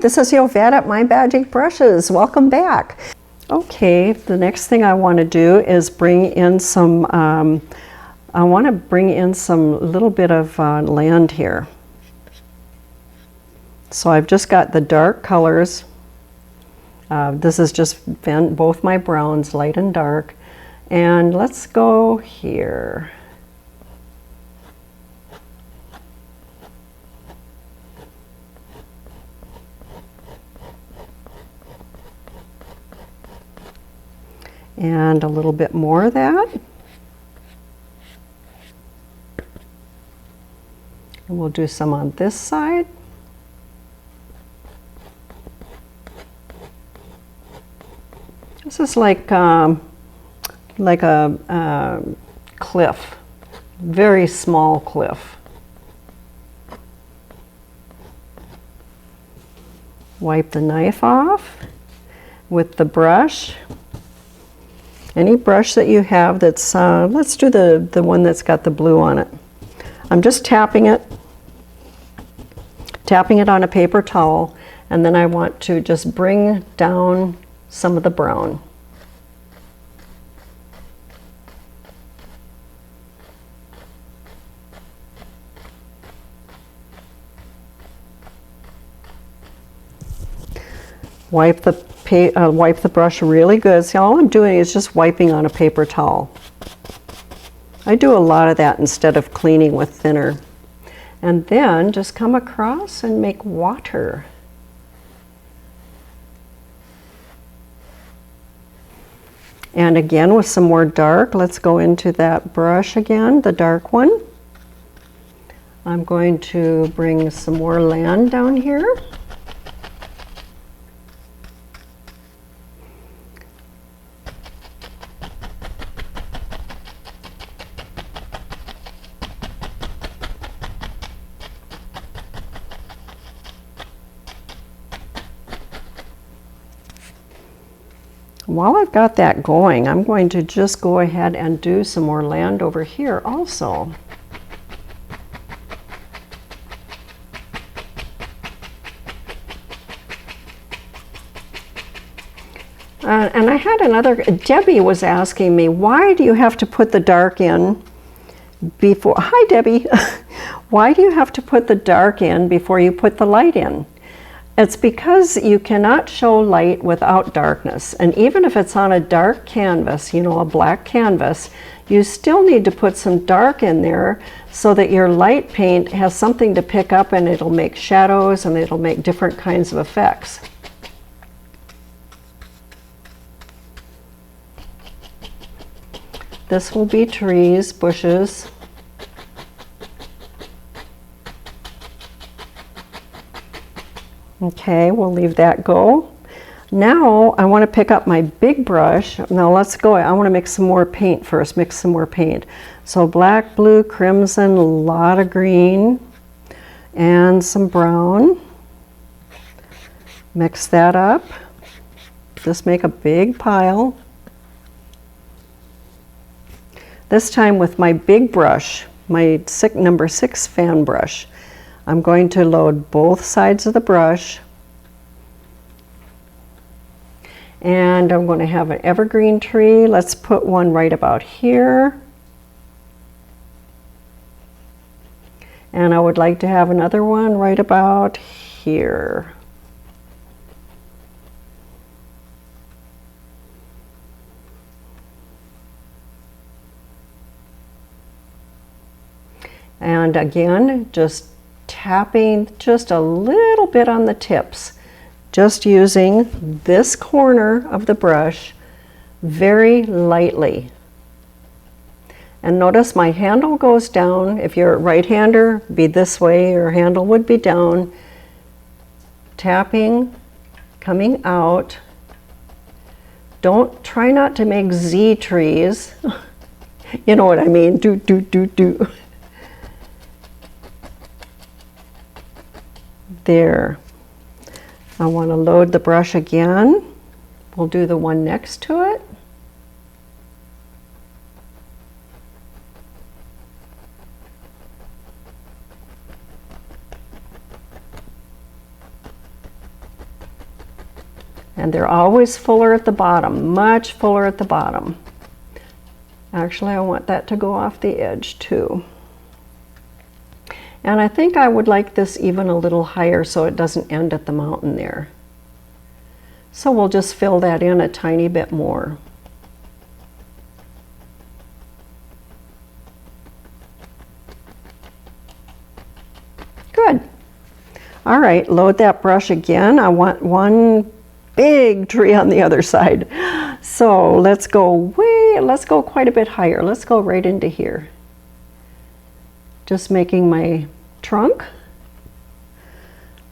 This is Yovette at My Magic Brushes. Welcome back. Okay, the next thing I want to do is bring in some, I want to bring in some little bit of land here. So I've just got the dark colors. This is just both my browns, light and dark. And let's go here. And a little bit more of that. And we'll do some on this side. This is like a cliff, very small cliff. Wipe the knife off with the brush. Any brush that you have that's, let's do the one that's got the blue on it. I'm just tapping it on a paper towel, and then I want to just bring down some of the brown. Wipe the brush really good. See, all I'm doing is just wiping on a paper towel. I do a lot of that instead of cleaning with thinner. And then just come across and make water. And again with some more dark, let's go into that brush again, the dark one. I'm going to bring some more land down here. While I've got that going, I'm going to just go ahead and do some more land over here also. And I had another, Debbie was asking me, why do you have to put the dark in before, hi Debbie, why do you have to put the dark in before you put the light in? It's because you cannot show light without darkness. And even if it's on a dark canvas, you know, a black canvas, you still need to put some dark in there so that your light paint has something to pick up, and it'll make shadows and it'll make different kinds of effects. This will be trees, bushes. Okay, we'll leave that go. Now I want to pick up my big brush. Now let's go. I want to mix some more paint first, mix some more paint. So black, blue, crimson, a lot of green, and some brown. Mix that up. Just make a big pile. This time with my big brush, my number 6 fan brush. I'm going to load both sides of the brush, and I'm going to have an evergreen tree. Let's put one right about here, and I would like to have another one right about here. And again, just tapping just a little bit on the tips, just using this corner of the brush very lightly. And notice my handle goes down. If you're a right-hander, be this way, your handle would be down. Tapping, coming out. Try not to make Z trees. You know what I mean, do, do, do, do. There. I want to load the brush again. We'll do the one next to it. And they're always fuller at the bottom, much fuller at the bottom. Actually, I want that to go off the edge too. And I think I would like this even a little higher so it doesn't end at the mountain there. So we'll just fill that in a tiny bit more. Good. All right, load that brush again. I want one big tree on the other side. So let's go quite a bit higher. Let's go right into here. Just making my trunk.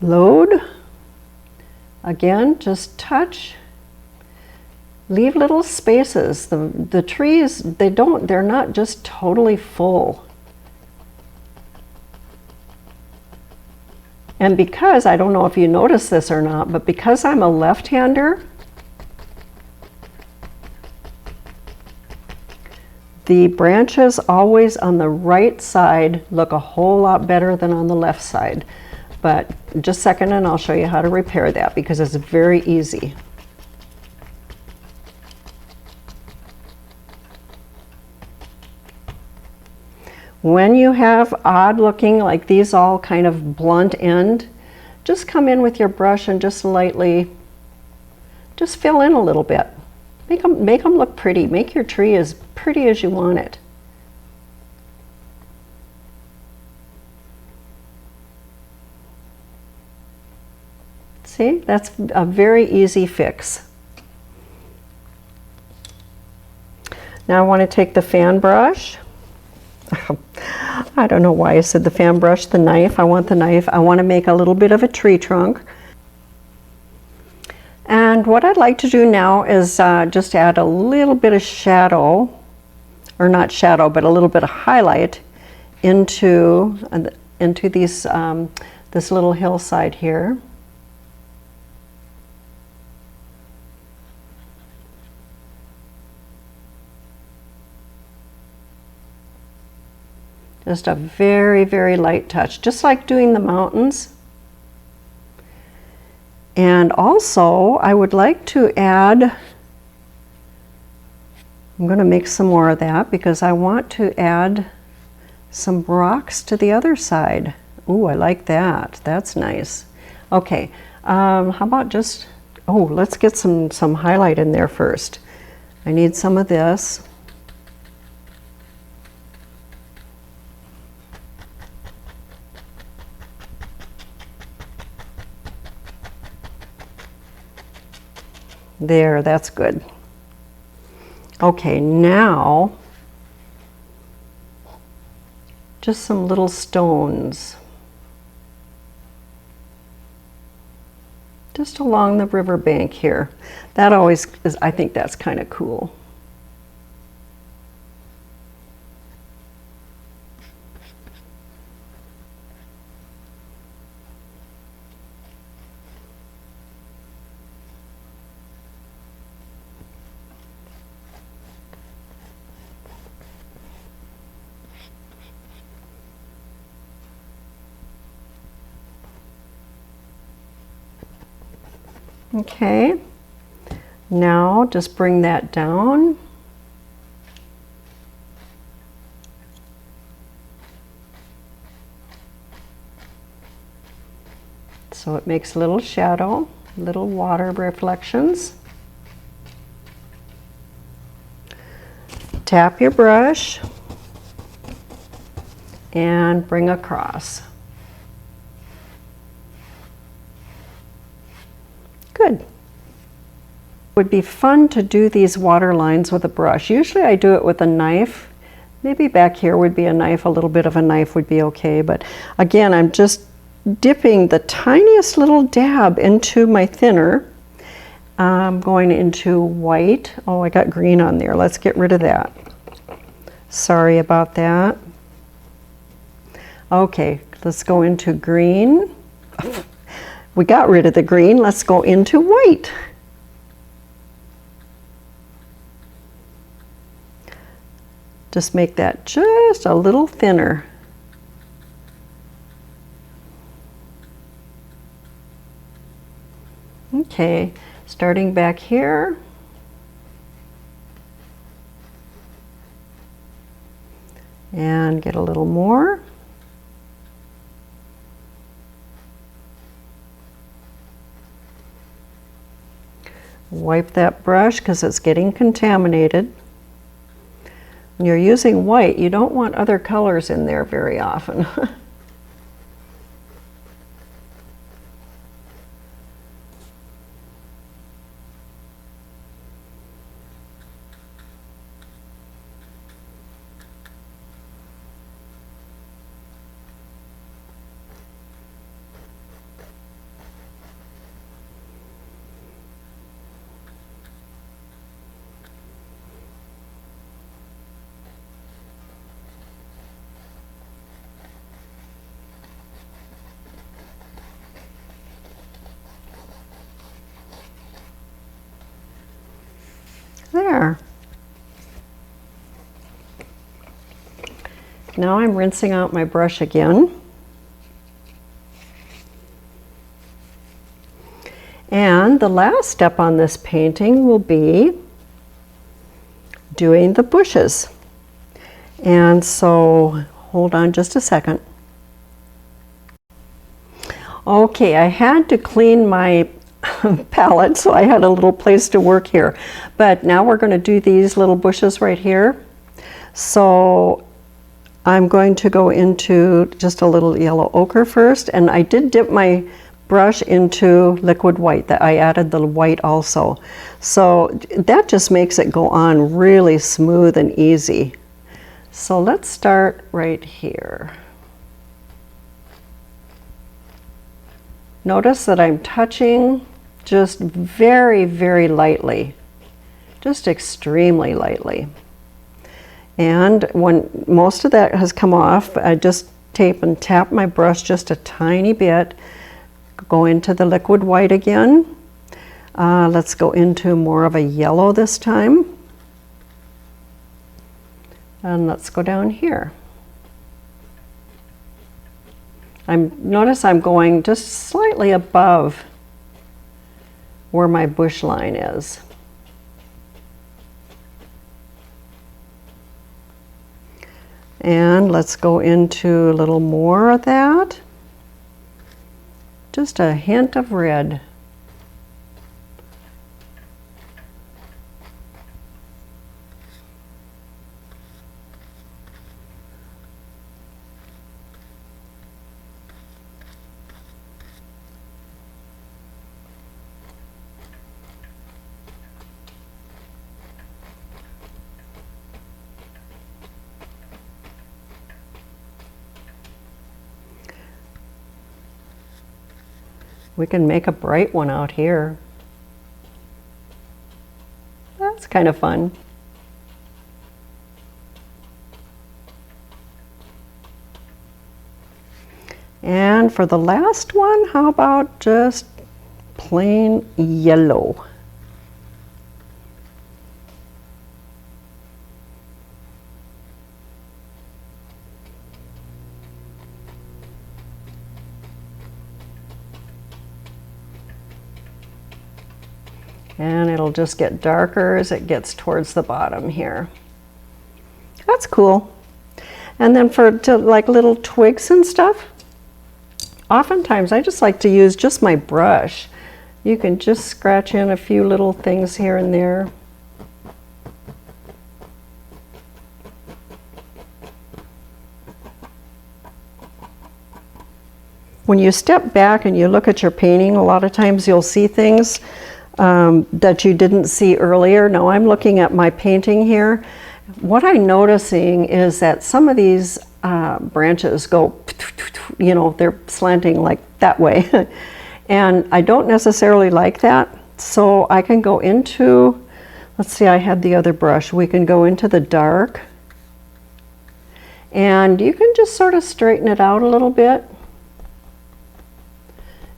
Load. Again, just touch. Leave little spaces. The trees, they're not just totally full. And because, I don't know if you notice this or not, but because I'm a left-hander, the branches always on the right side look a whole lot better than on the left side. But just a second and I'll show you how to repair that because it's very easy. When you have odd looking, like these all kind of blunt end, just come in with your brush and just lightly, just fill in a little bit. Make them look pretty. Make your tree as pretty as you want it. See, that's a very easy fix. Now I want to take the fan brush. I don't know why I said the fan brush, the knife. I want the knife. I want to make a little bit of a tree trunk. And what I'd like to do now is just add a little bit of shadow, or not shadow, but a little bit of highlight into these this little hillside here. Just a very, very light touch, just like doing the mountains. And also, I would like to add, I'm going to make some more of that because I want to add some rocks to the other side. Ooh, I like that. That's nice. Okay, how about just, let's get some highlight in there first. I need some of this. There, that's good. Okay, now just some little stones just along the riverbank here. That always is, I think that's kind of cool. Okay, now just bring that down. So it makes a little shadow, little water reflections. Tap your brush and bring across. Good. It would be fun to do these water lines with a brush. Usually I do it with a knife. Maybe back here would be a knife, a little bit of a knife would be okay. But again, I'm just dipping the tiniest little dab into my thinner. I'm going into white. Oh, I got green on there. Let's get rid of that. Sorry about that. Okay, let's go into green. We got rid of the green, let's go into white. Just make that just a little thinner. Okay, Starting back here. And get a little more. Wipe that brush because it's getting contaminated. When you're using white, you don't want other colors in there very often. There. Now I'm rinsing out my brush again. And the last step on this painting will be doing the bushes. And so, hold on just a second. Okay, I had to clean my palette, so I had a little place to work here. But now we're going to do these little bushes right here. So I'm going to go into just a little yellow ochre first, and I did dip my brush into liquid white. That I added the white also. So that just makes it go on really smooth and easy. So let's start right here. Notice that I'm touching just very, very lightly, just extremely lightly. And when most of that has come off, I just tape and tap my brush just a tiny bit, go into the liquid white again. Let's go into more of a yellow this time. And let's go down here. Notice I'm going just slightly above where my bush line is. And let's go into a little more of that. Just a hint of red. We can make a bright one out here. That's kind of fun. And for the last one, how about just plain yellow? And it'll just get darker as it gets towards the bottom here. That's cool. And then for like little twigs and stuff, oftentimes I just like to use just my brush. You can just scratch in a few little things here and there. When you step back and you look at your painting, a lot of times you'll see things that you didn't see earlier. Now I'm looking at my painting here. What I'm noticing is that some of these branches go, you know, they're slanting like that way. And I don't necessarily like that. So I can go into, let's see, I had the other brush. We can go into the dark. And you can just sort of straighten it out a little bit.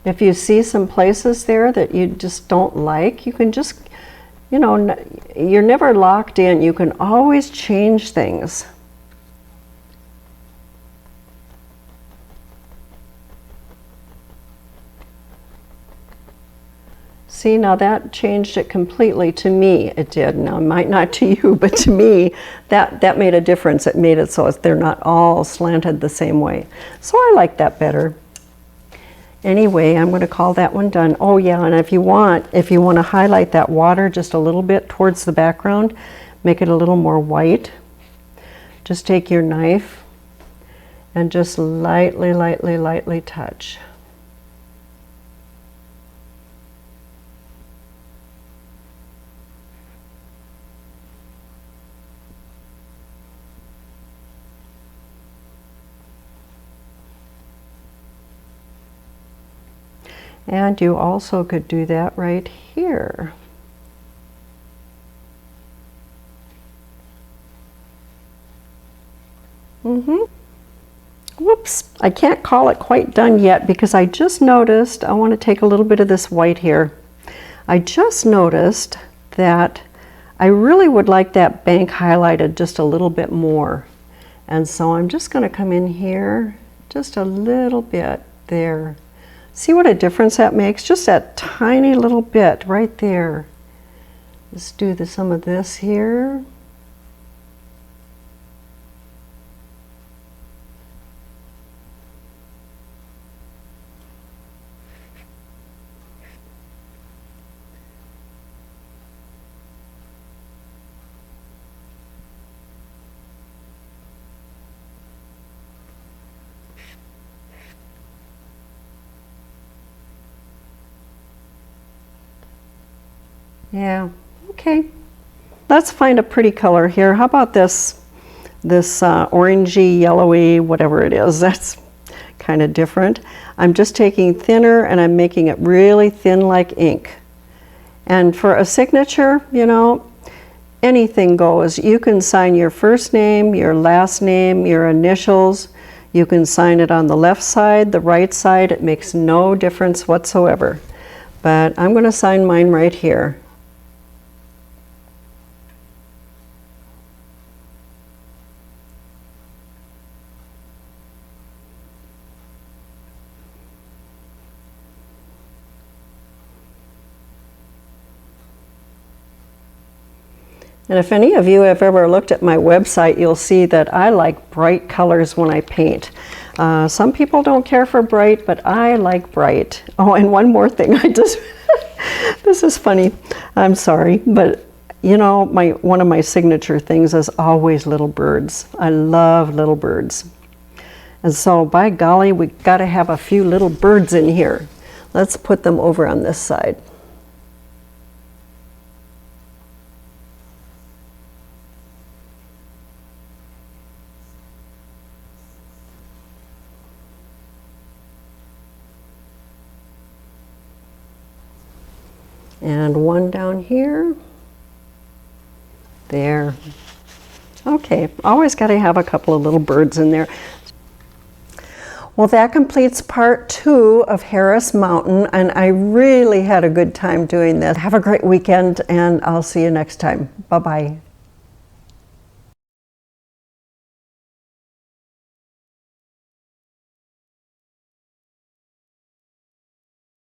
If you see some places there that you just don't like, you can just, you know, you're never locked in. You can always change things. See, now that changed it completely to me. It did. Now, it might not to you, but to me, that made a difference. It made it so they're not all slanted the same way. So I like that better. Anyway, I'm going to call that one done. Oh yeah, and if you want to highlight that water just a little bit towards the background, make it a little more white, just take your knife and just lightly, lightly, lightly touch. And you also could do that right here. Whoops, I can't call it quite done yet because I just noticed, I want to take a little bit of this white here. I just noticed that I really would like that bank highlighted just a little bit more. And so I'm just going to come in here just a little bit there. See what a difference that makes? Just that tiny little bit right there. Let's do some of this here. Yeah, okay. Let's find a pretty color here. How about this orangey, yellowy, whatever it is. That's kind of different. I'm just taking thinner and I'm making it really thin like ink. And for a signature, you know, anything goes. You can sign your first name, your last name, your initials. You can sign it on the left side, the right side. It makes no difference whatsoever. But I'm going to sign mine right here. And if any of you have ever looked at my website, you'll see that I like bright colors when I paint. Some people don't care for bright, but I like bright. Oh, and one more thing, this is funny, I'm sorry, but you know, one of my signature things is always little birds. I love little birds. And so, by golly, we got to have a few little birds in here. Let's put them over on this side. And one down here. There. Okay, always got to have a couple of little birds in there. Well, that completes part 2 of Harris Mountain, and I really had a good time doing this. Have a great weekend, and I'll see you next time. Bye-bye.